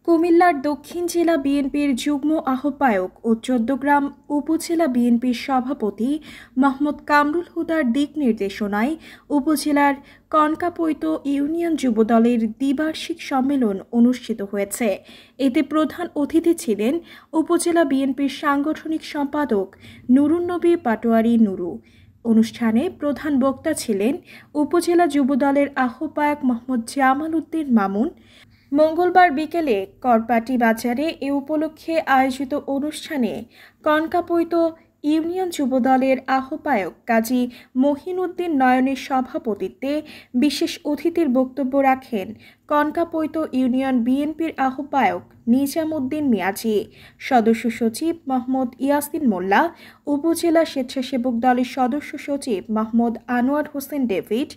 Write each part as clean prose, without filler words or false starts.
কুমিল্লার দক্ষিণ জেলা বিএনপির যুগ্ম আহ্বায়ক ও চৌদ্দগ্রাম উপজেলা বিএনপির সভাপতি মোহাম্মদ কামরুল হুদার দিক নির্দেশনায় উপজেলার কনকাপৈত ইউনিয়ন যুবদলের দ্বিবার্ষিক সম্মেলন অনুষ্ঠিত হয়েছে। এতে প্রধান অতিথি ছিলেন উপজেলা বিএনপির সাংগঠনিক সম্পাদক নুরুন্নবী পাটোয়ারী নুরু। অনুষ্ঠানে প্রধান বক্তা ছিলেন উপজেলা যুবদলের আহ্বায়ক মোহাম্মদ জামাল উদ্দিন মামুন। মঙ্গলবার বিকেলে করপাটি বাজারে এ উপলক্ষে আয়োজিত অনুষ্ঠানে কনকাপৈত ইউনিয়ন যুবদলের আহ্বায়ক কাজী মহিনউদ্দিন নয়নের সভাপতিত্বে বিশেষ অতিথির বক্তব্য রাখেন কনকাপৈত ইউনিয়ন বিএনপির আহ্বায়ক নিজামউদ্দিন মিয়াজি, সদস্য সচিব মোহাম্মদ ইয়াসিন মোল্লা, উপজেলা স্বেচ্ছাসেবক দলের সদস্য সচিব মোহাম্মদ আনোয়ার হোসেন ডেভিড,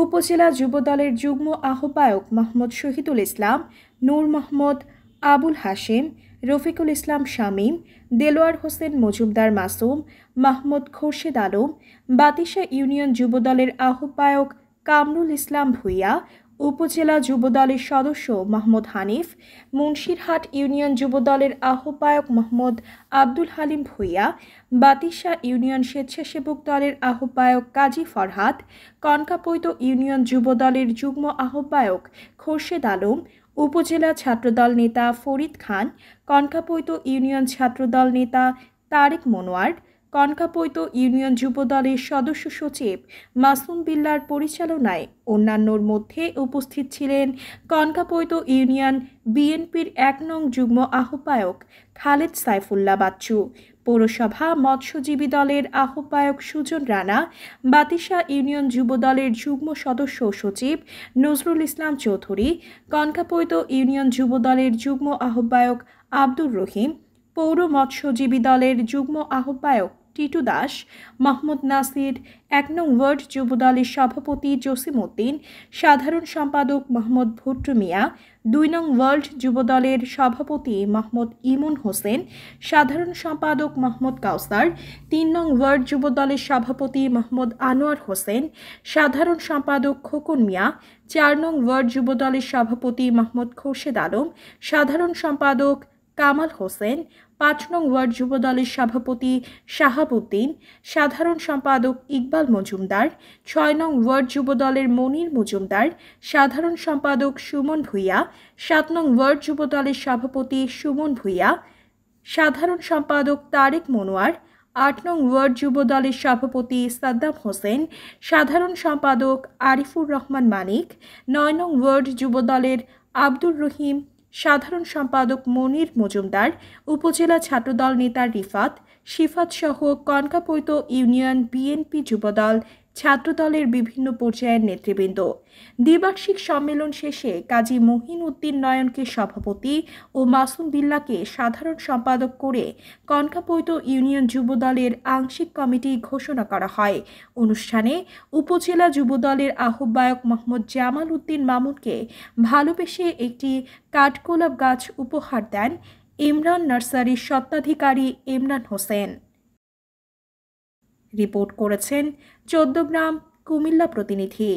উপজেলা যুবদলের যুগ্ম আহ্বায়ক মোহাম্মদ শহীদুল ইসলাম, নূর মোহাম্মদ আবুল হাশেম, রফিকুল ইসলাম শামীম, দেলোয়ার হোসেন মজুমদার মাসুম, মাহমুদ খোরশেদ আলম, বাতিশা ইউনিয়ন যুবদলের আহ্বায়ক কামরুল ইসলাম ভূঁইয়া, উপজেলা যুবদলের সদস্য মোহাম্মদ হানিফ, মুন্সিরহাট ইউনিয়ন যুবদলের আহ্বায়ক মোহাম্মদ আব্দুল হালিম ভূঁইয়া, বাতিশা ইউনিয়ন স্বেচ্ছাসেবক দলের আহ্বায়ক কাজী ফরহাদ, কনকাপৈত ইউনিয়ন যুবদলের যুগ্ম আহ্বায়ক খোরশেদ আলম, উপজেলা ছাত্রদল নেতা ফরিদ খান, কনকাপৈত ইউনিয়ন ছাত্রদল নেতা তারেক মনোয়ার, কনকাপৈত ইউনিয়ন যুবদলের সদস্য সচিব মাসুম বিল্লার পরিচালনায় অন্যান্যর মধ্যে উপস্থিত ছিলেন কনকাপৈত ইউনিয়ন বিএনপির ১ নং যুগ্ম আহ্বায়ক খালেদ সাইফুল্লাহ বাচ্চু, পৌরসভা মৎস্যজীবী দলের আহ্বায়ক সুজন রানা, বাতিশা ইউনিয়ন যুবদলের যুগ্ম সদস্য সচিব নজরুল ইসলাম চৌধুরী, কনকাপৈত ইউনিয়ন যুবদলের যুগ্ম আহ্বায়ক আব্দুর রহিম, পৌর মৎস্যজীবী দলের যুগ্ম আহ্বায়ক টিটু দাস, মোহাম্মদ নাসির, ১ নং ওয়ার্ড যুবদলের সভাপতি জসিম উদ্দিন, সাধারণ সম্পাদক মোহাম্মদ ভুট্টু মিয়া, ২ নং ওয়ার্ড যুবদলের সভাপতি মোহাম্মদ ইমন হোসেন, সাধারণ সম্পাদক মোহাম্মদ কাউসার, ৩ নং ওয়ার্ড যুবদলের সভাপতি মোহাম্মদ আনোয়ার হোসেন, সাধারণ সম্পাদক খোকন মিয়া, ৪ নং ওয়ার্ড যুবদলের সভাপতি মোহাম্মদ খোরশেদ আলম, সাধারণ সম্পাদক কামাল হোসেন, ৫ নং ওয়ার্ড যুবদলের সভাপতি শাহাবুদ্দিন, সাধারণ সম্পাদক ইকবাল মজুমদার, ৬ নং ওয়ার্ড যুবদলের মনির মজুমদার, সাধারণ সম্পাদক সুমন ভূঁইয়া, ৭ নং ওয়ার্ড যুবদলের সভাপতি সুমন ভূঁইয়া, সাধারণ সম্পাদক তারেক মনোয়ার, ৮ নং ওয়ার্ড যুবদলের সভাপতি সাদ্দাম হোসেন, সাধারণ সম্পাদক আরিফুর রহমান মানিক, ৯ নং ওয়ার্ড যুবদলের আব্দুর রহিম, সাধারণ সম্পাদক মনির মজুমদার, উপজেলা ছাত্রদল নেতা রিফাত, শিফাত সহ কনকাপৈত ইউনিয়ন বিএনপি যুবদল ছাত্রদলের বিভিন্ন পর্যায়ের নেতৃবৃন্দ। দ্বিবার্ষিক সম্মেলন শেষে কাজী মহিনউদ্দিন নয়নকে সভাপতি ও মাসুম বিল্লাকে সাধারণ সম্পাদক করে কনকাপৈত ইউনিয়ন যুবদলের আংশিক কমিটি ঘোষণা করা হয়। অনুষ্ঠানে উপজেলা যুবদলের আহ্বায়ক মোহাম্মদ জামাল উদ্দিন মামুনকে ভালোবেসে একটি কাঠগোলাপ গাছ উপহার দেন ইমরান নার্সারির স্বত্বাধিকারী ইমরান হোসেন। রিপোর্ট করেছেন চৌদ্দগ্রাম কুমিল্লা প্রতিনিধি।